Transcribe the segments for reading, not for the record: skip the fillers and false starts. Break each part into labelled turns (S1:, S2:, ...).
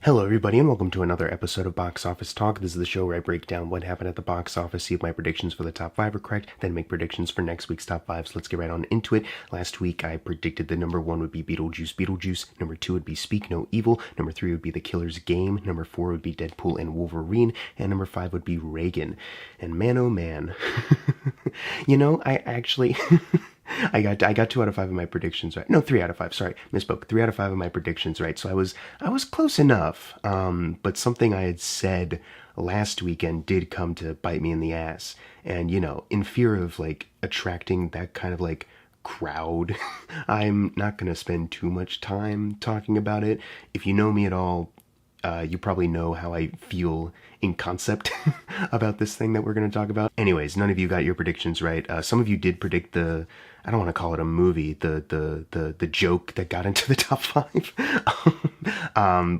S1: Hello everybody and welcome to another episode of Box Office Talk. This is the show where I break down what happened at the box office, see if my predictions for the top 5 are correct, then make predictions for next week's top 5. So let's get right on into it. Last week I predicted that number 1 would be Beetlejuice, number 2 would be Speak No Evil, number 3 would be The Killer's Game, number 4 would be Deadpool and Wolverine, and number 5 would be Reagan. And man oh man, I actually... I got 2 out of 5 of my predictions right. No, 3 out of 5. Sorry, misspoke. 3 out of 5 of my predictions right. So I was close enough. But something I had said last weekend did come to bite me in the ass. And in fear of attracting that kind of crowd, I'm not gonna spend too much time talking about it. If you know me at all, you probably know how I feel in concept about this thing that we're going to talk about. Anyways, none of you got your predictions right. Some of you did predict I don't want to call it a movie, the joke that got into the top 5.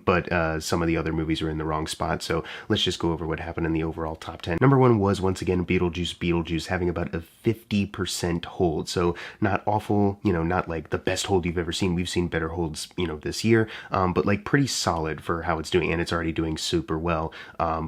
S1: But some of the other movies were in the wrong spot, so let's just go over what happened in the overall top 10. Number 1 was, once again, Beetlejuice, having about a 50% hold. So not awful, not like the best hold you've ever seen. We've seen better holds, this year, but pretty solid for how it's doing, and it's already doing super well.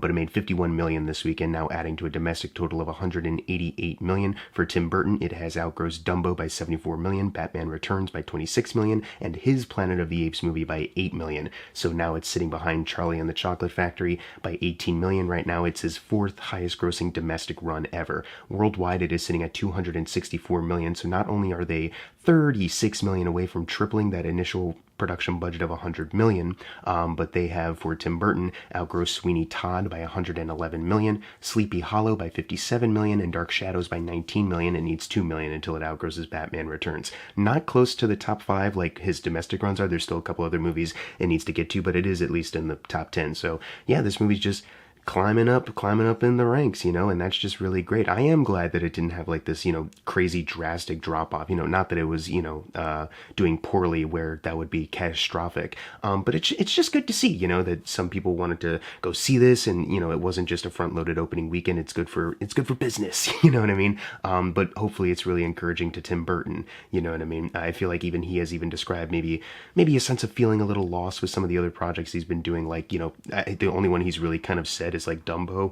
S1: But it made $51 million this weekend, now adding to a domestic total of $188 million. For Tim Burton, it has outgrossed Dumbo by $74 million, Batman Returns by $26 million, and his Planet of the Apes movie by $8 million. So now it's sitting behind Charlie and the Chocolate Factory by $18 million. Right now it's his 4th highest grossing domestic run ever. Worldwide, it is sitting at $264 million. So not only are they $36 million away from tripling that initial production budget of $100 million, but they have, for Tim Burton, outgrossed Sweeney Todd by $111 million, Sleepy Hollow by $57 million, and Dark Shadows by $19 million. It needs $2 million until it outgrosses Batman Returns. Not close to the top 5 like his domestic runs are. There's still a couple other movies it needs to get to, but it is at least in the top 10. So yeah, this movie's just climbing up in the ranks, and that's just really great. I am glad that it didn't have this, crazy drastic drop off, not that it was, doing poorly where that would be catastrophic. But it's just good to see, that some people wanted to go see this and, it wasn't just a front loaded opening weekend. It's good for business, you know what I mean? But hopefully it's really encouraging to Tim Burton, you know what I mean? I feel like even he has even described maybe a sense of feeling a little lost with some of the other projects he's been doing. The only one he's really kind of said is Dumbo.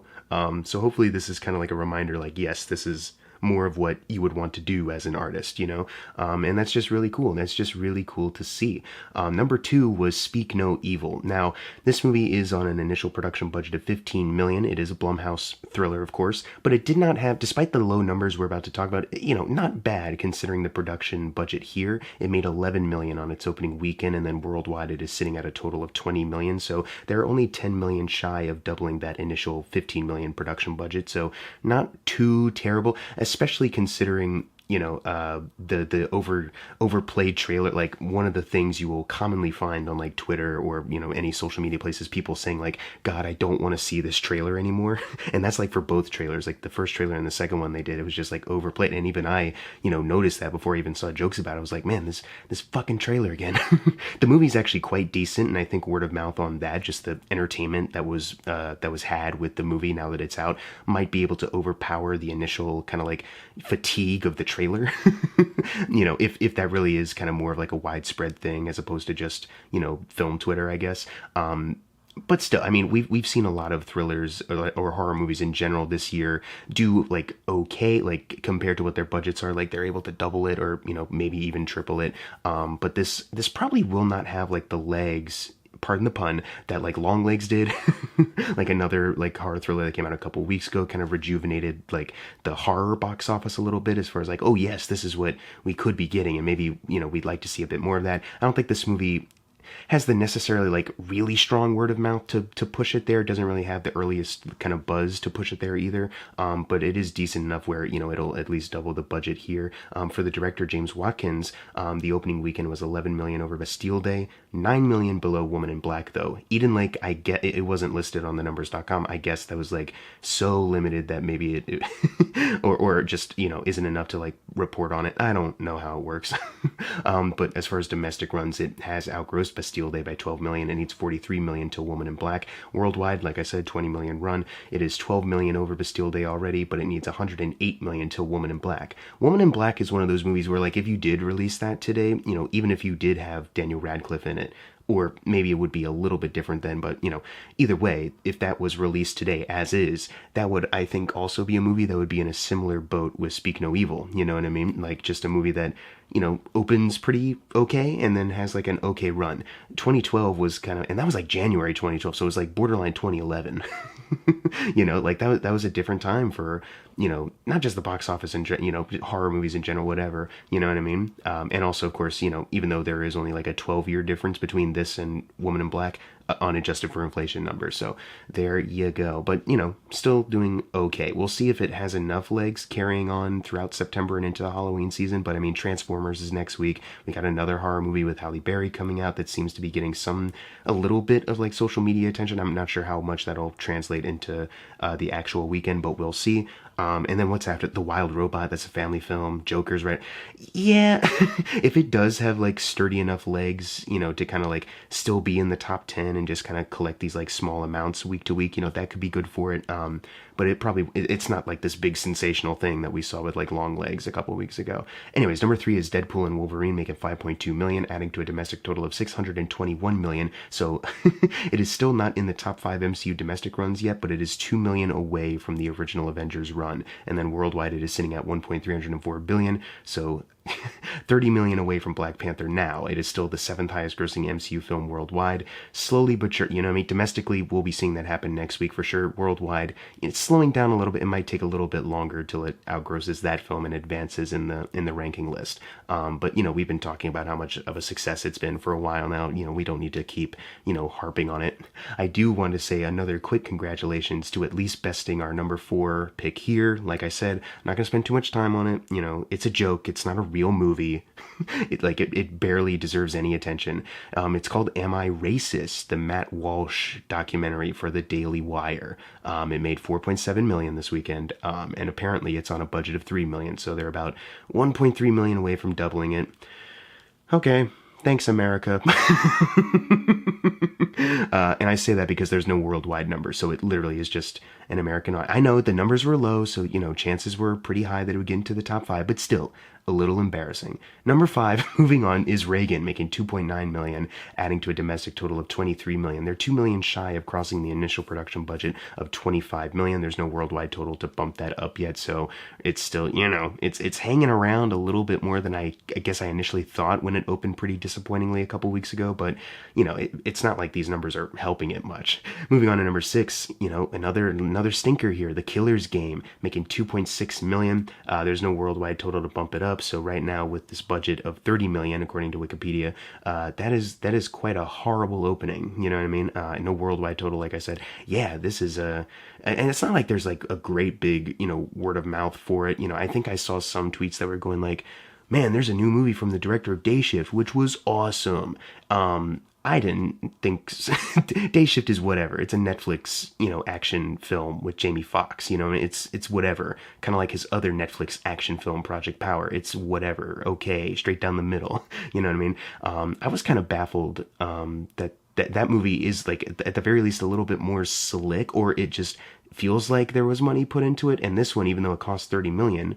S1: So hopefully this is kind of like a reminder, yes, this is more of what you would want to do as an artist, and that's just really cool. And that's just really cool to see. Number 2 was Speak No Evil. Now, this movie is on an initial production budget of $15 million. It is a Blumhouse thriller, of course, but it did not have, despite the low numbers we're about to talk about, not bad considering the production budget here. It made $11 million on its opening weekend, and then worldwide it is sitting at a total of $20 million. So they're only $10 million shy of doubling that initial $15 million production budget. So not too terrible, especially considering the overplayed trailer. One of the things you will commonly find on Twitter or any social media places, people saying God, I don't want to see this trailer anymore. And that's for both trailers, the first trailer and the second one they did, it was just overplayed. And even I noticed that before I even saw jokes about it. I was like, man, this fucking trailer again. The movie's actually quite decent, and I think word of mouth on that, just the entertainment that was had with the movie now that it's out, might be able to overpower the initial kind of fatigue of the trailer. If that really is kind of more of a widespread thing as opposed to just film Twitter, I guess. But still, I mean, we've seen a lot of thrillers or horror movies in general this year do okay, compared to what their budgets are. They're able to double it or maybe even triple it. But this probably will not have the legs, pardon the pun, that Long Legs did. Another horror thriller that came out a couple weeks ago, kind of rejuvenated the horror box office a little bit, as far as oh yes, this is what we could be getting, and maybe we'd like to see a bit more of that. I don't think this movie has the necessarily really strong word of mouth to push it there. It doesn't really have the earliest kind of buzz to push it there either. But it is decent enough where, it'll at least double the budget here. For the director, James Watkins, the opening weekend was $11 million over Bastille Day, $9 million below Woman in Black, though. Eden Lake, I get it wasn't listed on the numbers.com. I guess that was so limited that maybe it or just, isn't enough to report on it. I don't know how it works. But as far as domestic runs, it has outgrossed Bastille Day by $12 million. It needs $43 million to Woman in Black. Worldwide, like I said, $20 million run. It is $12 million over Bastille Day already, but it needs $108 million to Woman in Black. Woman in Black is one of those movies where if you did release that today, even if you did have Daniel Radcliffe in it, or maybe it would be a little bit different then, but either way, if that was released today as is, that would, I think, also be a movie that would be in a similar boat with Speak No Evil, you know what I mean? Like, just a movie that, opens pretty okay and then has like an okay run. 2012 was kind of, and that was like January 2012, so it was like borderline 2011. Like that was a different time for, not just the box office and, horror movies in general, whatever, you know what I mean? And also, of course, even though there is only like a 12-year difference between this and Woman in Black, unadjusted for inflation numbers. So there you go. But, still doing okay. We'll see if it has enough legs carrying on throughout September and into the Halloween season. But I mean, Transformers is next week. We got another horror movie with Halle Berry coming out that seems to be getting a little bit of like social media attention. I'm not sure how much that'll translate into the actual weekend, but we'll see. And then what's after The Wild Robot? That's a family film. Joker's right. Yeah, if it does have like sturdy enough legs, to kind of like still be in the top 10 and just kind of collect these like small amounts week to week, that could be good for it. But it's not like this big sensational thing that we saw with like Long Legs a couple weeks ago. Anyways, number 3 is Deadpool and Wolverine, making $5.2 million, adding to a domestic total of $621 million. So it is still not in the top 5 MCU domestic runs yet, but it is $2 million away from the original Avengers run. And then worldwide, it is sitting at $1.304 billion. So $30 million away from Black Panther now. It is still the 7th highest grossing MCU film worldwide. Slowly but sure, domestically, we'll be seeing that happen next week for sure. Worldwide, it's slowing down a little bit. It might take a little bit longer till it outgrosses that film and advances in the ranking list. But we've been talking about how much of a success it's been for a while now. We don't need to keep, harping on it. I do want to say another quick congratulations to at least besting our number 4 pick here. Like I said, I'm not going to spend too much time on it. It's a joke. It's not a real movie. It barely deserves any attention. It's called Am I Racist? The Matt Walsh documentary for the Daily Wire. It made $4.7 million this weekend, and apparently it's on a budget of $3 million, so they're about $1.3 million away from doubling it. Okay, thanks, America. And I say that because there's no worldwide number, so it literally is just an American. I know the numbers were low, so chances were pretty high that it would get into the top 5, but still a little embarrassing. Number 5, moving on, is Reagan, making $2.9 million, adding to a domestic total of $23 million. They're $2 million shy of crossing the initial production budget of $25 million. There's no worldwide total to bump that up yet, so it's still, it's hanging around a little bit more than I guess I initially thought when it opened pretty disappointingly a couple weeks ago, but it's not like these numbers are helping it much. Moving on to number 6, another stinker here, The Killer's Game, making $2.6 million. There's no worldwide total to bump it up. So right now, with this budget of $30 million, according to Wikipedia, that is quite a horrible opening. You know what I mean? No worldwide total, like I said. Yeah, this is and it's not like there's like a great big, word of mouth for it. I think I saw some tweets that were going like, man, there's a new movie from the director of Day Shift, which was awesome. I didn't think Day Shift is whatever. It's a Netflix, action film with Jamie Foxx. It's whatever. Kind of like his other Netflix action film, Project Power. It's whatever. Okay, straight down the middle. You know what I mean? I was kind of baffled that movie is like at the very least a little bit more slick, or it just feels like there was money put into it. And this one, even though it costs $30 million,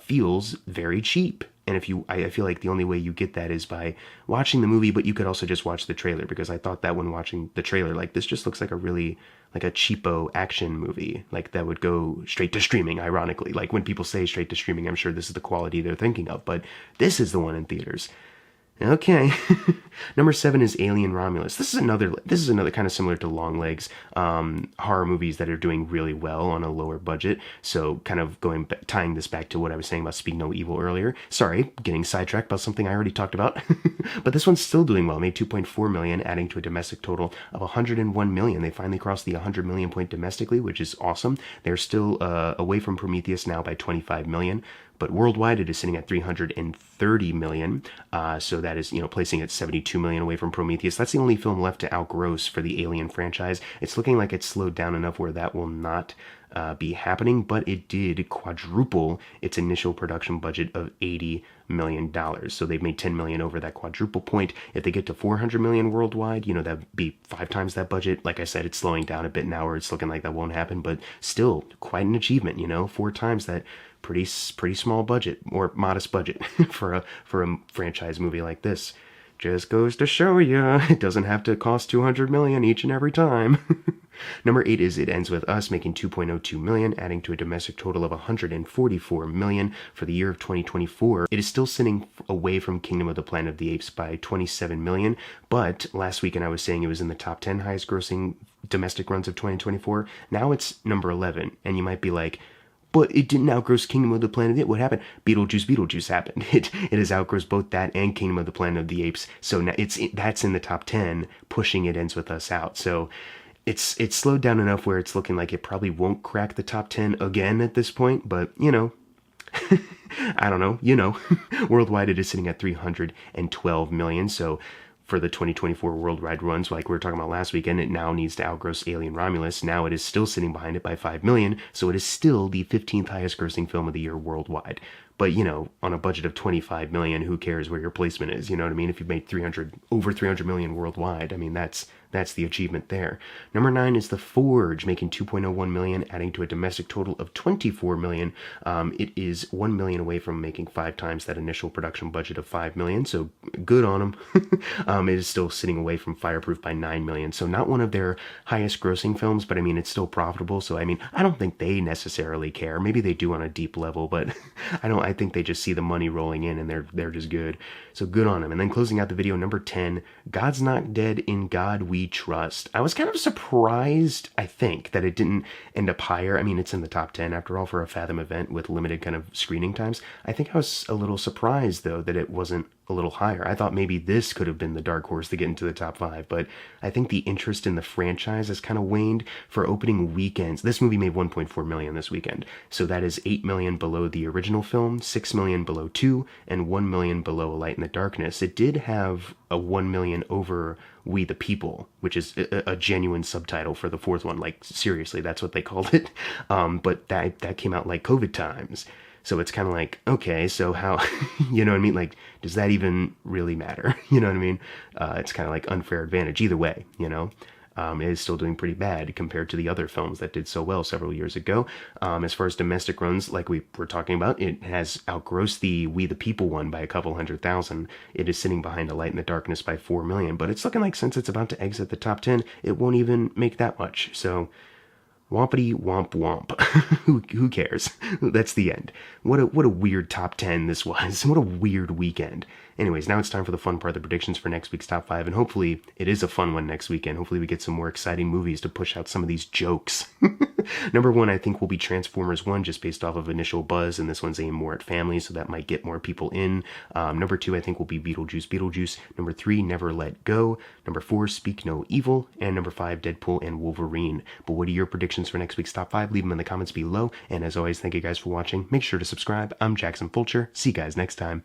S1: feels very cheap. And I feel like the only way you get that is by watching the movie, but you could also just watch the trailer, because I thought that when watching the trailer, like, this just looks like a cheapo action movie, like that would go straight to streaming, ironically. Like, when people say straight to streaming, I'm sure this is the quality they're thinking of, but this is the one in theaters. Okay. Number 7 is Alien Romulus. This is another kind of similar to Long Legs, horror movies that are doing really well on a lower budget. So kind of tying this back to what I was saying about Speak No Evil earlier. Sorry, getting sidetracked about something I already talked about. But this one's still doing well. Made $2.4 million, adding to a domestic total of $101 million. They finally crossed the 100 million point domestically, which is awesome. They're still away from Prometheus now by 25 million. But worldwide, it is sitting at 330 million. So that is, placing it 72 million away from Prometheus. That's the only film left to outgross for the Alien franchise. It's looking like it's slowed down enough where that will not be happening, but it did quadruple its initial production budget of $80 million. So they've made 10 million over that quadruple point. If they get to 400 million worldwide, that'd be 5 times that budget. Like I said, it's slowing down a bit now, where it's looking like that won't happen, but still quite an achievement, 4 times that pretty small budget, or modest budget for a franchise movie like this. Just goes to show you, it doesn't have to cost 200 million each and every time. Number 8 is It Ends With Us, making 2.02 million, adding to a domestic total of 144 million for the year of 2024. It is still sitting away from Kingdom of the Planet of the Apes by 27 million, but last weekend I was saying it was in the top 10 highest grossing domestic runs of 2024. Now it's number 11, and you might be like, but it didn't outgross Kingdom of the Planet of the Apes. What happened? Beetlejuice happened. It has outgrossed both that and Kingdom of the Planet of the Apes. So now that's in the top 10, pushing It Ends With Us out. So it's slowed down enough where it's looking like it probably won't crack the top 10 again at this point. But, you know, I don't know, you know. Worldwide, it is sitting at 312 million. So for the 2024 worldwide runs, like we were talking about last weekend, it now needs to outgross Alien Romulus. Now it is still sitting behind it by 5 million, so it is still the 15th highest grossing film of the year worldwide. But, you know, on a budget of 25 million, who cares where your placement is? You know what I mean? If you've made over 300 million worldwide, I mean, that's the achievement there. Number 9 is The Forge, making 2.01 million, adding to a domestic total of 24 million. It is 1 million away from making 5 times that initial production budget of 5 million, so good on them. It is still sitting away from Fireproof by 9 million, so not one of their highest grossing films, but I mean, it's still profitable, so I mean, I don't think they necessarily care. Maybe they do on a deep level, but I think they just see the money rolling in and they're just good. So good on them. And then closing out the video, number 10, God's Not Dead, In God We Trust. I was kind of surprised, I think, that it didn't end up higher. I mean, it's in the top 10 after all for a Fathom event with limited kind of screening times. I think I was a little surprised though that it wasn't a little higher. I thought maybe this could have been the dark horse to get into the top 5, but I think the interest in the franchise has kind of waned for opening weekends. This movie made 1.4 million this weekend, so that is 8 million below the original film, 6 million below 2, and 1 million below A Light in the Darkness. It did have a 1 million over We the People, which is a genuine subtitle for the 4th one. Like, seriously, that's what they called it. But that came out like COVID times. So it's kind of like, okay, so how, you know what I mean? Like, does that even really matter? You know what I mean? It's kind of like unfair advantage either way, you know? It is still doing pretty bad compared to the other films that did so well several years ago. As far as domestic runs, like we were talking about, it has outgrossed the We the People one by a couple 100,000. It is sitting behind A Light in the Darkness by 4 million, but it's looking like since it's about to exit the top 10, it won't even make that much. So wompity womp womp. Who cares? That's the end. What a weird top 10 this was. What a weird weekend. Anyways, now it's time for the fun part, the predictions for next week's top 5, and hopefully it is a fun one next weekend. Hopefully we get some more exciting movies to push out some of these jokes. Number 1, I think, will be Transformers 1, just based off of initial buzz, and this one's aimed more at families, so that might get more people in. Number 2, I think, will be Beetlejuice. Number 3, Never Let Go. Number 4, Speak No Evil. And number 5, Deadpool and Wolverine. But what are your predictions for next week's top 5? Leave them in the comments below, and as always, thank you guys for watching. Make sure to subscribe. I'm Jackson Fulcher. See you guys next time.